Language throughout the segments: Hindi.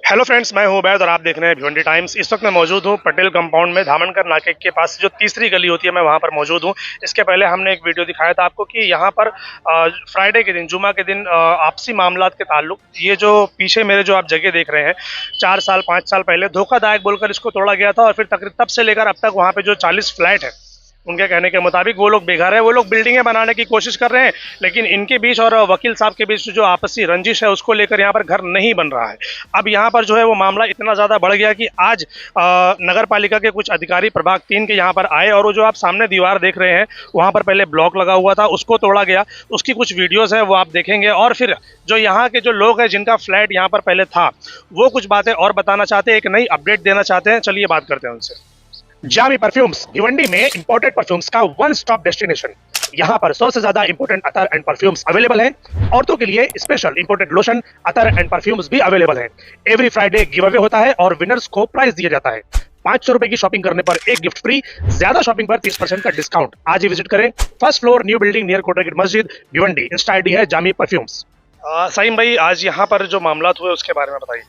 हेलो फ्रेंड्स, मैं हूं उबैद और आप देख रहे हैं भिवंडी टाइम्स। इस वक्त मैं मौजूद हूं पटेल कंपाउंड में, धामनकर नाके के पास जो तीसरी गली होती है, मैं वहां पर मौजूद हूं। इसके पहले हमने एक वीडियो दिखाया था आपको कि यहां पर फ्राइडे के दिन, जुमा के दिन आपसी मामलात के ताल्लुक, ये जो पीछे मेरे जो आप जगह देख रहे हैं, 4 साल 5 साल पहले धोखादायक बोलकर इसको तोड़ा गया था और फिर तकरीबन तब से लेकर अब तक वहाँ पे जो 40 फ्लैट है, उनके कहने के मुताबिक वो लोग बेघर है, वो लोग बिल्डिंगें बनाने की कोशिश कर रहे हैं, लेकिन इनके बीच और वकील साहब के बीच जो आपसी रंजिश है उसको लेकर यहाँ पर घर नहीं बन रहा है। अब यहाँ पर जो है वो मामला इतना ज़्यादा बढ़ गया कि आज नगर पालिका के कुछ अधिकारी प्रभाग 3 के यहाँ पर आए और वो जो आप सामने दीवार देख रहे हैं, वहाँ पर पहले ब्लॉक लगा हुआ था, उसको तोड़ा गया। उसकी कुछ वीडियोज़ है वो आप देखेंगे और फिर जो यहाँ के जो लोग हैं जिनका फ्लैट यहाँ पर पहले था, वो कुछ बातें और बताना चाहते हैं, एक नई अपडेट देना चाहते हैं। चलिए बात करते हैं उनसे। जामी परफ्यूम्स भिवंडी में इंपोर्टेड परफ्यूम्स का वन स्टॉप डेस्टिनेशन। यहाँ पर 100 से ज्यादा इंपोर्टेड अतर एंड परफ्यूम्स अवेलेबल हैं। औरतों के लिए स्पेशल इंपोर्टेड लोशन, अतर एंड परफ्यूम्स भी अवेलेबल हैं। एवरी फ्राइडे गिव अवे होता है और विनर्स को प्राइज दिया जाता है। 500 रुपए की शॉपिंग करने पर एक गिफ्ट फ्री, ज्यादा शॉपिंग पर 30% का डिस्काउंट। आज ही विजिट करें, first floor, new building near Kotra gate मस्जिद, भिवंडी। इंस्टा आईडी है जामी परफ्यूम्स। सईम भाई, आज यहाँ पर जो मामला हुए उसके बारे में बताइए।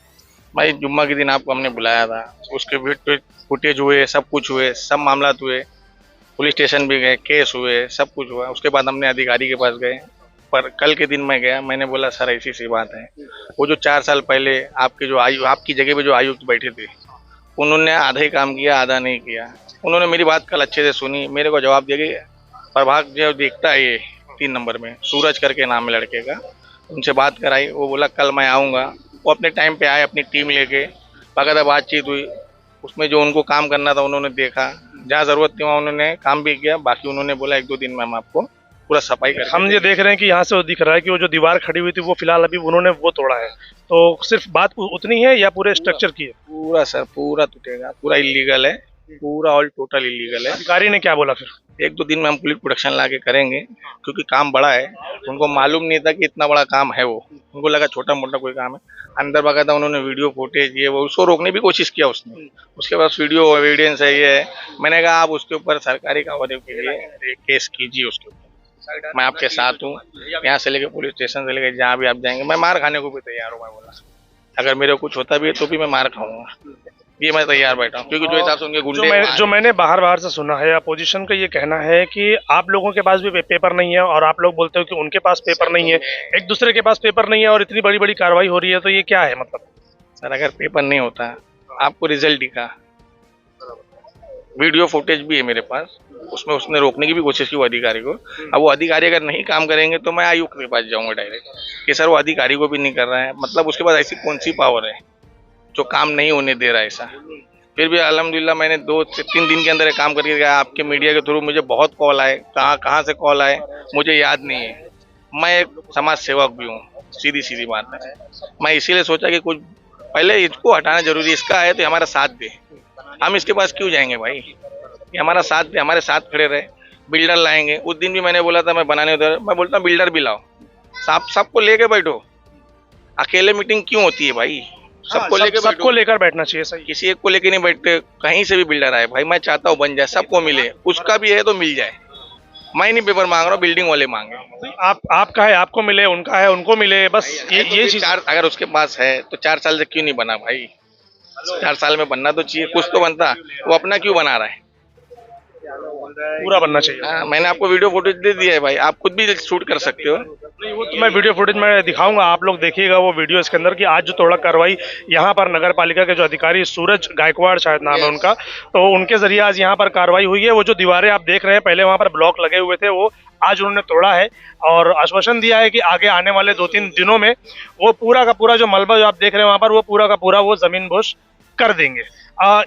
भाई जुम्मा के दिन आपको हमने बुलाया था, उसके भी फुटेज हुए, सब कुछ हुए, सब मामला हुए, पुलिस स्टेशन भी गए, केस हुए, सब कुछ हुआ। उसके बाद हमने अधिकारी के पास गए, पर कल के दिन मैं गया, मैंने बोला सर ऐसी सी बात है, वो जो 4 साल पहले आपकी जगह पे जो आयुक्त बैठे थे, उन्होंने आधा ही काम किया, आधा नहीं किया। उन्होंने मेरी बात कल अच्छे से सुनी, मेरे को जवाब दे गए। प्रभाग जो देखता है ये 3 नंबर में, सूरज करके नाम है लड़के का, उनसे बात कराई। वो बोला कल मैं आऊँगा। वो अपने टाइम पे आए, अपनी टीम लेके, बाकायदा बातचीत हुई। उसमें जो उनको काम करना था उन्होंने देखा, जहाँ जरूरत थी वहाँ उन्होंने काम भी किया। बाकी उन्होंने बोला 1-2 दिन में हम आपको पूरा सफाई कर। हम ये देख रहे हैं कि यहाँ से दिख रहा है कि वो जो दीवार खड़ी हुई थी वो फिलहाल अभी उन्होंने वो तोड़ा है, तो सिर्फ बात उतनी है या पूरे स्ट्रक्चर की है? पूरा सर, पूरा टूटेगा, पूरा इलीगल है, पूरा ऑल टोटल इलीगल है। अधिकारी ने क्या बोला फिर? 1-2 दिन में हम पुलिस प्रोटेक्शन ला के करेंगे, क्योंकि काम बड़ा है। उनको मालूम नहीं था कि इतना बड़ा काम है, वो उनको लगा छोटा मोटा कोई काम है। अंदर बाकायदा उन्होंने वीडियो फुटेज ये वो, उसको रोकने की कोशिश किया उसने। उसके पास वीडियो एविडेंस है, ये है। मैंने कहा आप उसके ऊपर सरकारी कार्रवाई के लिए केस कीजिए उसके ऊपर, मैं आपके साथ हूँ। यहाँ से लेके पुलिस स्टेशन से लेके जहाँ भी आप जाएंगे, मैं मार खाने को भी तैयार हूँ। मैं बोला अगर मेरे को कुछ होता भी है तो भी मैं मार खाऊंगा, ये मैं तैयार बैठा हूँ, क्योंकि जो हिसाब से उनके गुंडे जो मैंने बाहर से सुना है, अपोजिशन का ये कहना है कि आप लोगों के पास भी पेपर नहीं है और आप लोग बोलते हो कि उनके पास पेपर नहीं है, एक दूसरे के पास पेपर नहीं है और इतनी बड़ी बड़ी कार्रवाई हो रही है, तो ये क्या है मतलब? सर अगर पेपर नहीं होता, आपको रिजल्ट दिखा, वीडियो फुटेज भी है मेरे पास, उसमें उसने रोकने की भी कोशिश की वो अधिकारी को। अब वो अधिकारी अगर नहीं काम करेंगे तो मैं आयुक्त के पास जाऊंगा डायरेक्ट कि सर वो अधिकारी को भी नहीं कर रहा है, मतलब उसके पास ऐसी कौन सी पावर है जो काम नहीं होने दे रहा है ऐसा। फिर भी अल्हम्दुलिल्लाह मैंने 2 से 3 दिन के अंदर काम करके गया। आपके मीडिया के थ्रू मुझे बहुत कॉल आए, कहाँ से कॉल आए मुझे याद नहीं है। मैं एक समाज सेवक भी हूँ, सीधी बात है। मैं इसीलिए सोचा कि कुछ पहले इसको हटाना जरूरी, इसका है तो हमारा साथ दे। हम इसके पास क्यों जाएंगे भाई, ये हमारा साथ दे, हमारे साथ खड़े रहे। बिल्डर लाएंगे, उस दिन भी मैंने बोला था मैं बनाने उधर, मैं बोलता हूँ बिल्डर भी लाओ, सबको लेके बैठो। अकेले मीटिंग क्यों होती है भाई, सबको लेकर बैठना चाहिए। सही, किसी एक को लेके नहीं बैठते। कहीं से भी बिल्डर आए भाई, मैं चाहता हूँ बन जाए, सबको मिले, उसका भी है तो मिल जाए। मैं नहीं पेपर मांग रहा हूँ, बिल्डिंग वाले मांगे। आपका है आपको मिले, उनका है उनको मिले, बस ये चीज। अगर उसके पास है तो 4 साल से क्यों नहीं बना भाई? 4 साल में बनना तो चाहिए, कुछ तो बनता। वो अपना क्यों बना रहा है? पूरा बनना चाहिए। मैंने आपको वीडियो फुटेज दे दिया है भाई, आप खुद भी शूट कर सकते हो। नहीं, वो तो मैं वीडियो फुटेज में दिखाऊंगा, आप लोग देखिएगा वो वीडियो इसके अंदर कि आज जो तोड़ा कार्रवाई यहाँ पर नगर पालिका के जो अधिकारी सूरज गायकवाड़ शायद नाम है उनका, तो उनके जरिए आज यहाँ पर कार्रवाई हुई है। वो जो दीवारें आप देख रहे हैं, पहले वहाँ पर ब्लॉक लगे हुए थे, वो आज उन्होंने तोड़ा है और आश्वासन दिया है कि आगे आने वाले 2-3 दिनों में वो पूरा का पूरा जो मलबा जो आप देख रहे हैं वहाँ पर, वो पूरा का पूरा वो जमीन बोश कर देंगे।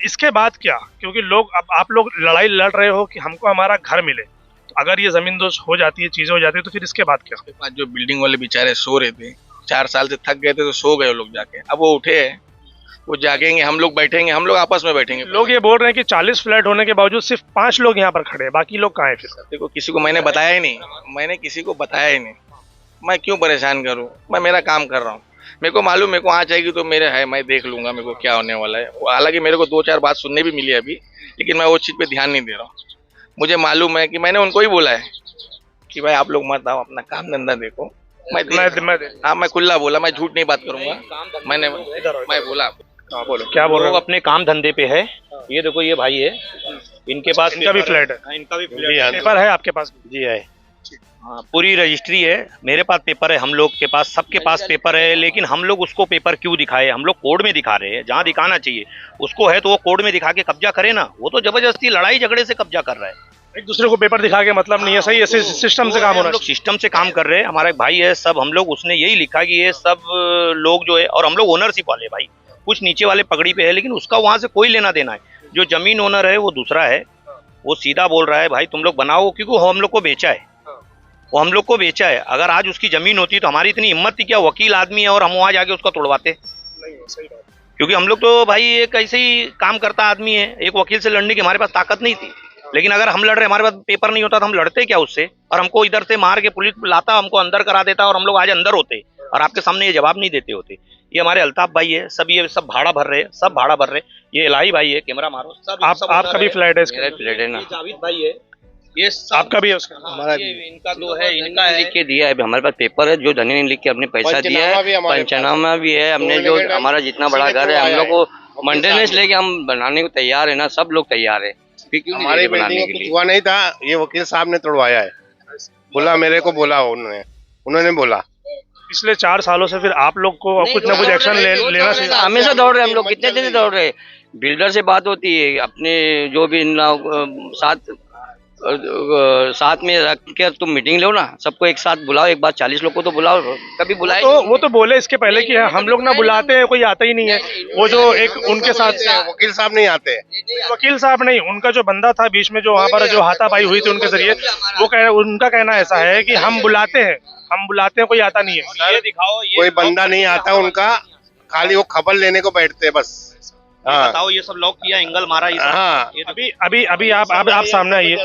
इसके बाद क्या, क्योंकि लोग, अब आप लोग लड़ाई लड़ रहे हो कि हमको हमारा घर मिले, तो अगर ये जमीन दोष हो जाती है, चीजें हो जाती है, तो फिर इसके बाद क्या? जो बिल्डिंग वाले बेचारे सो रहे थे, 4 साल से थक गए थे तो सो गए वो लोग जाके। अब वो उठे हैं, वो जागेंगे, हम लोग बैठेंगे, हम लोग आपस में बैठेंगे। लोग ये बोल रहे हैं कि 40 फ्लैट होने के बावजूद सिर्फ 5 लोग यहाँ पर खड़े हैं, बाकी लोग कहाँ हैं फिर? देखो, किसी को मैंने बताया ही नहीं, मैंने किसी को बताया ही नहीं। मैं क्यों परेशान करूँ, मैं मेरा काम कर रहा हूँ। मेरे को मालूम, मेरे को आ जाएगी तो मेरे है, मैं देख लूंगा मेरे को क्या होने वाला है। हालांकि मेरे को 2-4 बात सुनने भी मिली अभी, लेकिन मैं वो चीज़ पे ध्यान नहीं दे रहा हूँ। मुझे मालूम है कि मैंने उनको ही बोला है कि भाई आप लोग मत आओ, अपना काम धंधा देखो, हाँ मैं खुला बोला, मैं झूठ नहीं बात करूंगा। मैं बोला। हाँ बोलो, क्या बोल रहे लोग हो? अपने काम धंधे पे है। ये देखो ये भाई है, इनके पास इनका भी फ्लैट है? हाँ, इनका भी जी फ्लैट हाँ, है। पेपर है आपके पास? जी है। हाँ, पूरी रजिस्ट्री है, मेरे पास पेपर है, हम लोग के पास, सबके पास पेपर है। लेकिन हम लोग उसको पेपर क्यों दिखाए? हम लोग कोर्ट में दिखा रहे हैं, जहाँ दिखाना चाहिए उसको है तो वो कोर्ट में दिखा के कब्जा करे ना। वो तो जबरदस्ती लड़ाई झगड़े से कब्जा कर रहा है। एक दूसरे को पेपर दिखा के मतलब नहीं है, सही है, सिस्टम से काम होना हम लोग सिस्टम से काम कर रहे हैं। हमारा एक भाई है, सब हम लोग, उसने यही लिखा कि ये सब लोग जो है, और हम लोग ओनरशिप वाले भाई, कुछ नीचे वाले पगड़ी पे है, लेकिन उसका वहां से कोई लेना देना है। जो जमीन ओनर है वो दूसरा है, वो सीधा बोल रहा है भाई तुम लोग बनाओ, क्योंकि वो हम लोग को बेचा है, वो हम लोग को बेचा है। अगर आज उसकी जमीन होती तो हमारी इतनी हिम्मत थी क्या? वकील आदमी है और हम वहां जाके उसका तोड़वाते? नहीं, सही बात। क्योंकि हम लोग तो भाई एक ऐसे ही काम करता आदमी है, एक वकील से लड़ने की हमारे पास ताकत नहीं थी। लेकिन अगर हम लड़ रहे, हमारे पास पेपर नहीं होता तो हम लड़ते क्या उससे? और हमको इधर से मार के पुलिस लाता, हमको अंदर करा देता, और हम लोग आज अंदर होते और आपके सामने ये जवाब नहीं देते होते। ये हमारे अल्ताफ भाई है, सब ये सब भाड़ा भर रहे हैं, सब भाड़ा भर रहे हैं। ये इलाही भाई है, कैमरा मारो, सब आपका भी फ्लैट है इसका? फ्लैट है ना। जावेद भाई है, ये सब आपका भी है उसका? हमारा इनका जो है, इनका लिख के दिया है। हमारे पास पेपर है, जो धनी ने लिख के अपने पैसा दिया है, पंचनामा भी है। हमने जो हमारा जितना बड़ा घर है, हम लोग को मेंटेनेंस लेके हम बनाने को तैयार है ना, सब लोग तैयार है। हमारी बिल्डिंग को कुछ हुआ नहीं था, ये वकील साहब ने तोड़वाया है। बोला, मेरे को बोला उन्होंने बोला। पिछले 4 सालों से फिर आप लोग को कुछ ना कुछ एक्शन लेना चाहिए। हमेशा दौड़ रहे हम लोग, कितने दिन से दौड़ रहे। बिल्डर से बात होती है, अपने जो भी साथ में रख के तुम मीटिंग लो ना, सबको एक साथ बुलाओ, एक बार 40 लोग को तो बुलाओ। कभी बुलाए तो वो तो बोले इसके पहले कि हम लोग ना बुलाते हैं, कोई आता ही नहीं है। वो जो एक उनके साथ वकील साहब नहीं आते। वकील साहब नहीं, उनका जो बंदा था बीच में, जो वहाँ पर जो हाथापाई हुई थी उनके जरिए, उनका कहना ऐसा है कि हम बुलाते हैं, कोई आता नहीं है। ये दिखाओ, कोई बंदा नहीं आता उनका, खाली वो खबर लेने को बैठते हैं बस। हाँ, बताओ, ये सब लॉक किया, एंगल मारा, ये सब। हाँ। अभी आप सामने आइए।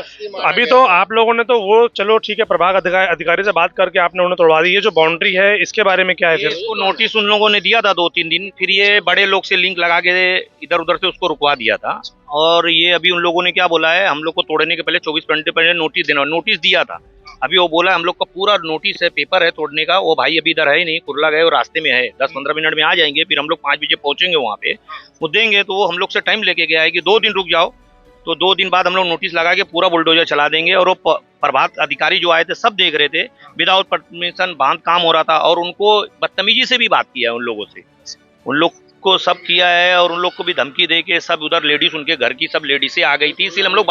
अभी तो आप लोगों ने तो वो, चलो ठीक है, प्रभाग अधिकारी से बात करके आपने उन्हें तोड़वा दी। ये जो बाउंड्री है, इसके बारे में क्या है फिर? इसको नोटिस उन लोगों ने दिया था 2-3 दिन, फिर ये बड़े लोग से लिंक लगा के इधर उधर से उसको रुकवा दिया था। और ये अभी उन लोगों ने क्या बोला है, हम लोग को तोड़ने के पहले 24 घंटे पहले नोटिस दिया था। अभी वो बोला हम लोग का पूरा नोटिस है, पेपर है तोड़ने का। वो भाई अभी इधर है ही नहीं, कुर्ला गए, वो रास्ते में है, 10-15 मिनट में आ जाएंगे। फिर हम लोग 5 बजे पहुंचेंगे वहाँ पे, वो देंगे। तो वो हम लोग से टाइम लेके गया है कि 2 दिन रुक जाओ। तो 2 दिन बाद हम लोग नोटिस लगा के पूरा बुलडोजर चला देंगे। और वो प्रभात अधिकारी जो आए थे, सब देख रहे थे, विदाउट परमिशन बांध काम हो रहा था। और उनको बदतमीजी से भी बात किया है उन लोगों से, उन लोग को सब किया है। और उन लोग को भी धमकी दे के सब, उधर लेडीज, उनके घर की सब लेडीज आ गई थी, इसलिए हम लोग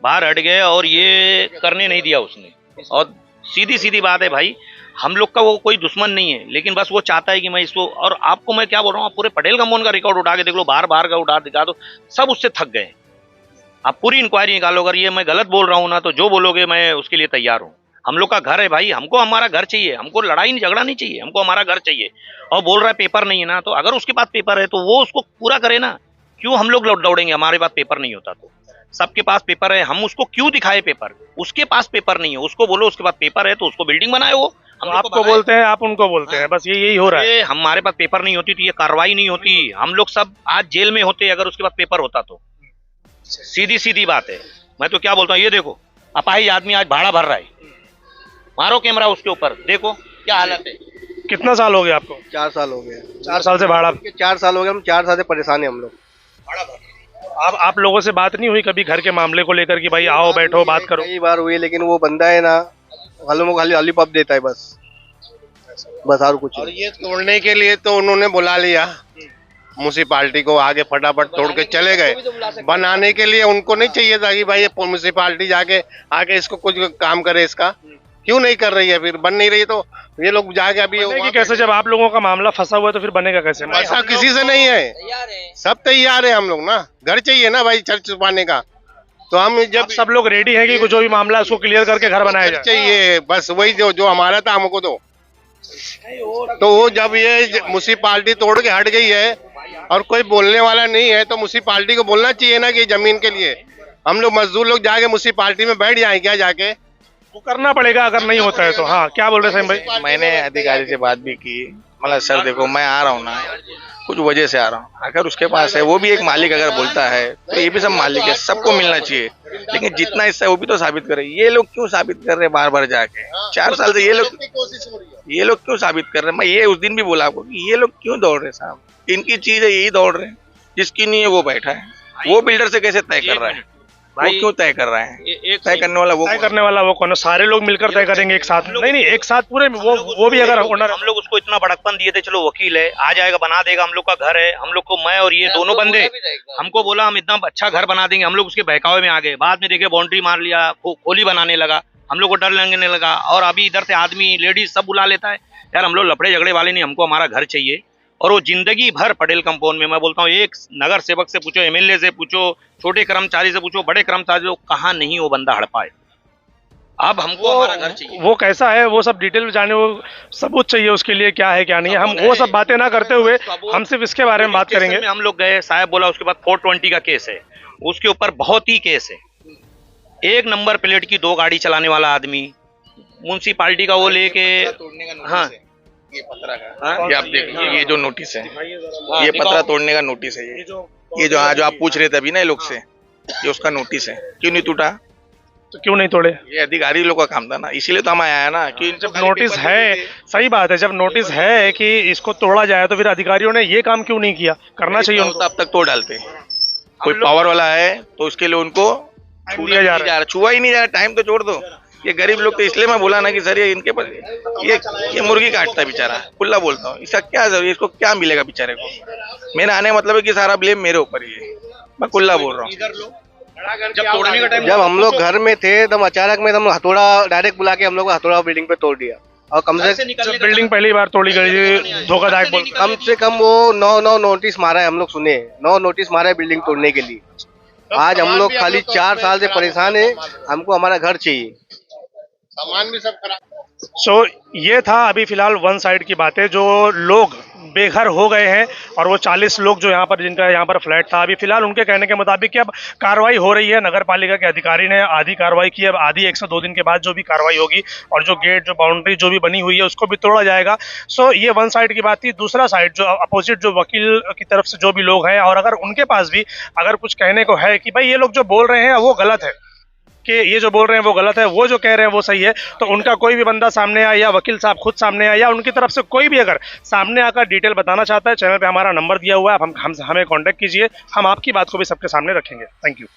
बाहर हट गए और ये करने नहीं दिया उसने। और सीधी बात है भाई, हम लोग का वो कोई दुश्मन नहीं है, लेकिन बस वो चाहता है कि मैं इसको, और आपको मैं क्या बोल रहा हूँ, आप पूरे पटेल कंपाउंड का रिकॉर्ड उठा के देख लो, बाहर का उठा दिखा दो, सब उससे थक गए। आप पूरी इंक्वायरी निकालो, अगर ये मैं गलत बोल रहा हूँ ना, तो जो बोलोगे मैं उसके लिए तैयार हूँ। हम लोग का घर है भाई, हमको हमारा घर चाहिए, हमको लड़ाई नहीं झगड़ा नहीं चाहिए, हमको हमारा घर चाहिए। और बोल रहा है पेपर नहीं है ना, तो अगर उसके पास पेपर है तो वो उसको पूरा करे ना। क्यों हम लोग दौड़ेंगे? हमारे पास पेपर नहीं होता तो सबके पास पेपर है, हम उसको क्यों दिखाए पेपर? उसके पास पेपर नहीं है, उसको बोलो उसके पास पेपर है तो उसको बिल्डिंग बनाए। वो हम आपको बोलते हैं, आप उनको बोलते हैं, बस यही हो रहा है। हमारे पास पेपर नहीं होती तो ये कार्रवाई नहीं होती, हम लोग सब आज जेल में होते अगर उसके पास पेपर होता तो। सीधी बात है। मैं तो क्या बोलता हूँ, ये देखो अपाहिज आदमी आज भाड़ा भर रहा है, मारो कैमरा उसके ऊपर, देखो क्या हालत है। कितना साल हो गया आपको? 4 साल हो गया। 4 साल से भाड़ा? 4 साल हो गए, हम 4 साल से परेशान है हम लोग। आप लोगों से बात नहीं हुई कभी घर के मामले को लेकर कि भाई आओ बैठो बात करो? कई बार हुई, लेकिन वो बंदा है ना, खाली लॉलीपॉप देता है बस और कुछ। और ये तोड़ने के लिए तो उन्होंने बुला लिया म्यूनिसिपालिटी को, आगे फटाफट तोड़ के चले गए। बनाने के लिए उनको नहीं चाहिए था कि भाई ये म्यूनिसिपालिटी जाके आगे इसको कुछ काम करे, इसका क्यों नहीं कर रही है? फिर बन नहीं रही तो ये लोग जाके अभी कैसे, जब आप लोगों का मामला फंसा हुआ है तो फिर बनेगा कैसे? ऐसा किसी से नहीं है, सब तैयार है। हम लोग ना, घर चाहिए ना भाई चर्च छुपाने का, तो हम जब सब लोग रेडी हैं कि जो भी मामला है उसको क्लियर करके घर बनाया जाए। चाहिए बस वही जो हमारा था हमको तो वो जब ये म्यूनिसिपालिटी तोड़ के हट गई है और कोई बोलने वाला नहीं है, तो म्यूनिसिपालिटी को बोलना चाहिए ना कि जमीन के लिए हम लोग मजदूर लोग जाके म्यूनिसिपालिटी में बैठ जाए क्या? जाके वो करना पड़ेगा अगर नहीं होता है तो। हाँ, क्या बोल रहे हैं भाई? मैंने अधिकारी से बात भी की, मतलब सर देखो मैं आ रहा हूँ ना, कुछ वजह से आ रहा हूँ, अगर उसके पास है वो भी एक मालिक अगर बोलता है तो ये भी सब मालिक है, सबको मिलना चाहिए, लेकिन जितना हिस्सा है वो भी तो साबित करे। ये लोग क्यों साबित कर रहे हैं बार बार जाके? 4 साल से ये लोग क्यों साबित कर रहे हैं? मैं ये उस दिन भी बोला आपको कि ये लोग क्यों दौड़ रहे साहब, इनकी चीज है यही दौड़ रहे हैं, जिसकी नहीं है वो बैठा है। वो बिल्डर से कैसे तय कर रहा है? वो क्यों तय कर रहा है? तय करने वाला वो कौन है? सारे लोग मिलकर तय करेंगे एक साथ? नहीं, एक साथ पूरे वो भी अगर ओनर। हम लोग उसको इतना बड़कपन दिए थे, चलो वकील है आ जाएगा बना देगा, हम लोग का घर है, हम लोग को मैं और ये दोनों बंदे हमको बोला हम इतना अच्छा घर बना देंगे, हम लोग उसके बहकावे में आ गए, बाद में देखे बाउंड्री मार लिया, खोली बनाने लगा, हम लोग को डर लगने लगा, और अभी इधर से आदमी लेडीज सब बुला लेता है। यार हम लोग लफड़े झगड़े वाले नहीं, हमको हमारा घर चाहिए। और वो जिंदगी भर पटेल कंपाउंड में, मैं बोलता हूँ, एक नगर सेवक से पूछो, एमएलए से पूछो, छोटे कर्मचारी से पूछो, बड़े कर्मचारी लोग, कहाँ नहीं वो बंदा हड़पा है। अब हमको हमारा घर चाहिए। वो कैसा है वो सब डिटेल में जाने, वो सबूत चाहिए उसके लिए, क्या है क्या नहीं है। हम वो सब बातें ना करते हुए हम सिर्फ इसके बारे में बात करेंगे। हम लोग गए, साहब बोला उसके बाद 420 का केस है, उसके ऊपर बहुत ही केस है। 1 नंबर प्लेट की 2 गाड़ी चलाने वाला आदमी, म्युनिसिपालिटी का वो लेके, हाँ ये पत्रा का, ये आप देखिए, ये जो नोटिस है, ये पत्रा तोड़ने का नोटिस है। ये जो आप पूछ रहे थे अभी ना ये लोग से, ये उसका नोटिस है। क्यों नहीं टूटा? तो क्यों नहीं तोड़े? ये अधिकारी लोग का काम था ना, इसीलिए तो हम आया ना कि जब नोटिस है, सही बात है, जब नोटिस है कि इसको तोड़ा जाए तो फिर अधिकारियों ने ये काम क्यों नहीं किया? करना चाहिए उनको। अब तक तोड़ डालते। कोई पावर वाला है तो उसके लिए उनको दिया जा रहा है, छुआ ही नहीं जा रहा, टाइम तो छोड़ दो। ये गरीब लोग, तो इसलिए मैं बोला ना कि सर ये इनके पर ये मुर्गी काटता है बेचारा, खुला बोलता हूँ, इसका क्या जरूरी, इसको क्या मिलेगा बेचारे को? मेरा आने मतलब है कि सारा ब्लेम मेरे ऊपर ही है, मैं खुला बोल रहा हूँ। जब तोड़ने का टाइम, जब हम लोग घर में थे तब अचानक में हम हथौड़ा डायरेक्ट बुला के हम लोग हथौड़ा बिल्डिंग पे तोड़ दिया, और कम से बिल्डिंग पहली बार तोड़ी गई, धोखादायक बोल, कम से कम वो 9 नोटिस मारा है, हम लोग सुने 9 नोटिस मारा है बिल्डिंग तोड़ने के लिए। आज हम लोग खाली 4 साल से परेशान है, हमको हमारा घर चाहिए, सामान भी सब खराब। ये था अभी फिलहाल वन साइड की बातें, जो लोग बेघर हो गए हैं, और वो 40 लोग जो यहाँ पर, जिनका यहाँ पर फ्लैट था, अभी फिलहाल उनके कहने के मुताबिक कि अब कार्रवाई हो रही है। नगर पालिका के अधिकारी ने आधी कार्रवाई की, अब आधी 102 दिन के बाद जो भी कार्रवाई होगी, और जो गेट, जो बाउंड्री जो भी बनी हुई है, उसको भी तोड़ा जाएगा। ये वन साइड की बात थी। दूसरा साइड जो अपोजिट, जो वकील की तरफ से जो भी लोग हैं, और अगर उनके पास भी अगर कुछ कहने को है कि भाई ये लोग जो बोल रहे हैं वो गलत है, कि ये जो बोल रहे हैं वो गलत है, वो जो कह रहे हैं वो सही है, तो उनका कोई भी बंदा सामने आए, या वकील साहब खुद सामने आए, या उनकी तरफ से कोई भी अगर सामने आकर डिटेल बताना चाहता है, चैनल पे हमारा नंबर दिया हुआ है, हमें कांटेक्ट कीजिए, हम आपकी बात को भी सबके सामने रखेंगे। Thank you.